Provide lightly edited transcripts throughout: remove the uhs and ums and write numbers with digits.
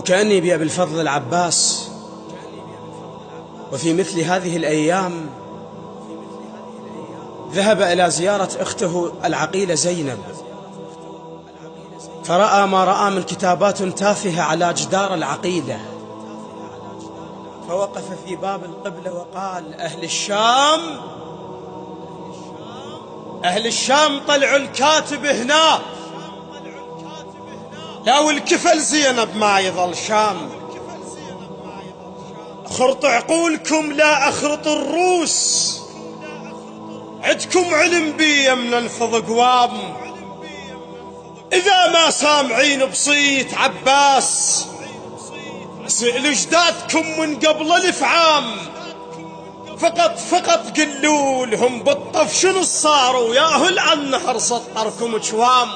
وكأني بأبي الفضل العباس، وفي مثل هذه الأيام ذهب إلى زيارة أخته العقيلة زينب، فرأى ما رأى من كتابات تافهة على جدار العقيلة، فوقف في باب القبلة وقال: أهل الشام طلعوا الكاتب هنا، لا والكفل زينب ما يظل شام، اخرطوا عقولكم لا اخرط الروس، عدكم علم بي من انفض قوام، اذا ما سامعين بصيت عباس سئلوا جدادكم من قبل 1000 عام، فقط قلوا لهم بالطف شنو صاروا، ياهل عن نهر سطركم جوام،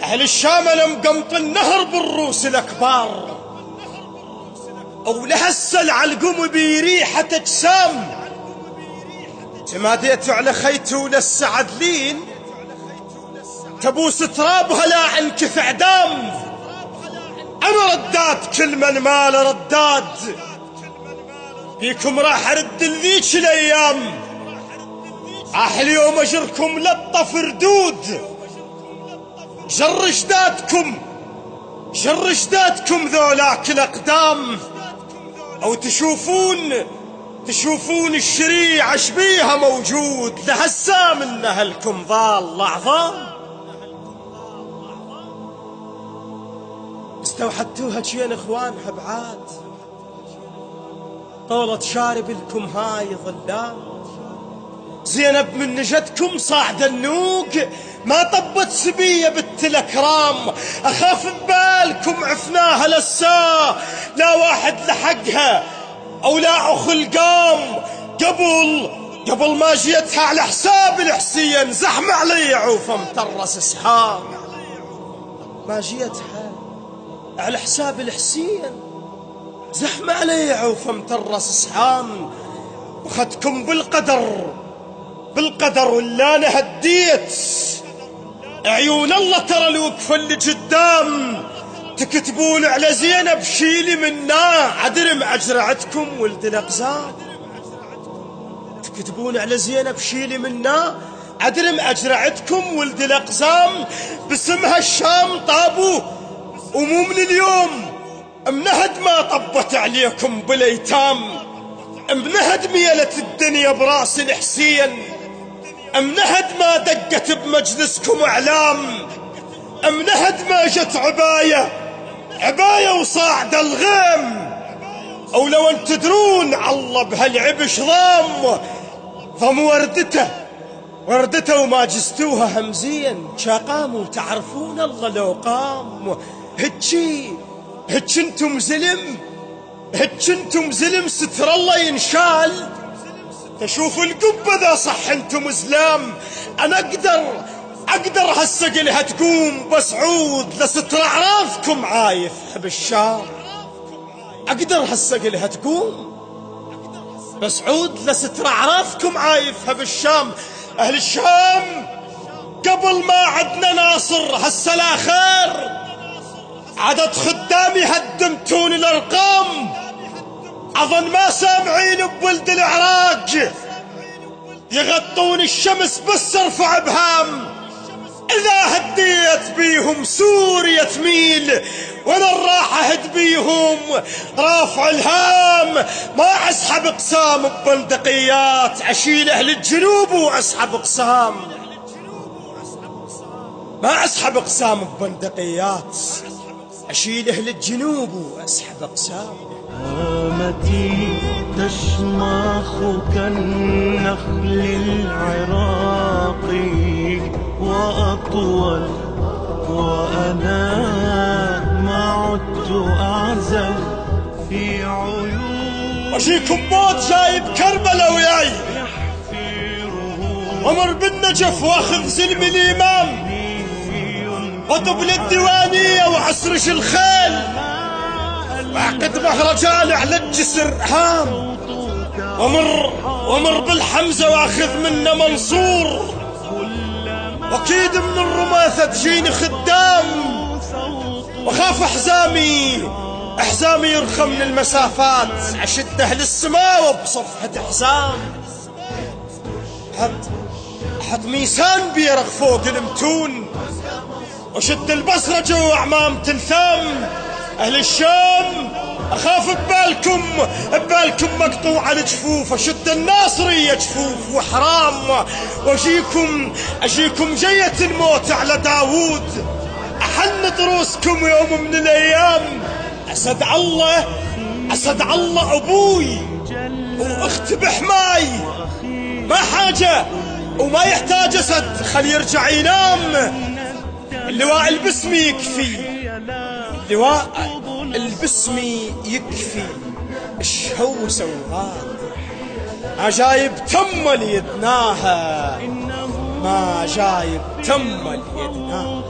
أهل الشام لمقمط النهر بالروس الأكبار، أو لهسه العلقم بريحة أجسام، تماديت على خيته للسعدلين تبوس ترابها لا عنكف عدام، أنا رداد كل من مال رداد، فيكم راح أرد لذيك الأيام، اليوم أجركم لطف ردود، جر جدادكم ذولاك الأقدام، أو تشوفون الشريعة شبيها موجود، لهسا من أهلكم ظال عظام، استوحدتوها جين إخوانها بعاد، طولة شارب لكم هاي ظلام، زينب من نجدكم صاعد النوق، ما طبت سبية بنت الأكرام، أخاف ببالكم عفناها لسا، لا واحد لحقها أو لا أخل قام، قبل ما جيتها على حساب الحسين، زحم علي عوفة مترس سهام، ما جيتها على حساب الحسين، زحم علي عوفة مترس سهام، وخدكم بالقدر ولا أنا هديت عيون الله، ترى الوقفة اللي قدام تكتبون على زينب شيلي منا، عدرم أجرعتكم ولد الأقزام، تكتبون على زينب شيلي منا، عدرم أجرعتكم ولد الأقزام، باسمها الشام طابوا ومو من اليوم، منهد ما طبت عليكم بالأيتام، منهد ميلت الدنيا براس الحسين، منهد ما دقت بمجلسكم اعلام، منهد ما جت عباية وصاعد الغيم، او لو ان تدرون الله بهالعبش ضم وردته وما جستوها همزين، شاقام تعرفون الله لو قام، هتش انتم زلم ستر الله ينشال، تشوف القبة ذا صح انتم زلام، انا اقدر هسه قلها تقوم، بس عود لستر اعرافكم عايف بالشام، اقدر هسه قلها تقوم، بس عود لستر اعرافكم عايفها بالشام، اهل الشام قبل ما عدنا ناصر هسه لا خير، عدد خدامي هدمتون الارقام، اظن ما سامعين بولد العراق يغطون الشمس بس ارفع ابهام، اذا هديت بيهم سوريا تميل، وانا الراحة هد بيهم رافع الهام، ما اسحب اقسام ببندقيات، اشيل اهل الجنوب واسحب اقسام، ما اسحب اقسام ببندقيات، اشيل اهل الجنوب واسحب اقسام، هامتي تشمخ كالنخل العراقي وأطول، وأنا ما عدت أعزل في عيون، وشيكم موت جايب كربلاء وياي، ومر بالنجف واخذ زلم الإمام، وطبل الديوانية وعسرش الخيل، واعقد مهرجان على الجسر هام، ومر بالحمزة واخذ منه منصور، واكيد من الرماثة تجيني خدام، وخاف حزامي يرخى من المسافات، أشده للسماء وبصفحة حزام. أحط ميسان بيرغ فوق المتون، وشد البصرة وأعمام تلثام. أهل الشام أخاف ببالكم مقطوع الجفوف، أشد الناصرية جفوف وحرام. وأجيكم جية الموت على داوود، أحن ضروسكم يوم من الأيام. أسد الله أبوي وأخت بحماي، ما حاجة وما يحتاج أسد، خلي يرجع ينام. اللواء البسمي يكفي، اللواء البسمي يكفي. ايش هو سواد ما جايب تمل يدناها، ما جايب تمل يدناها.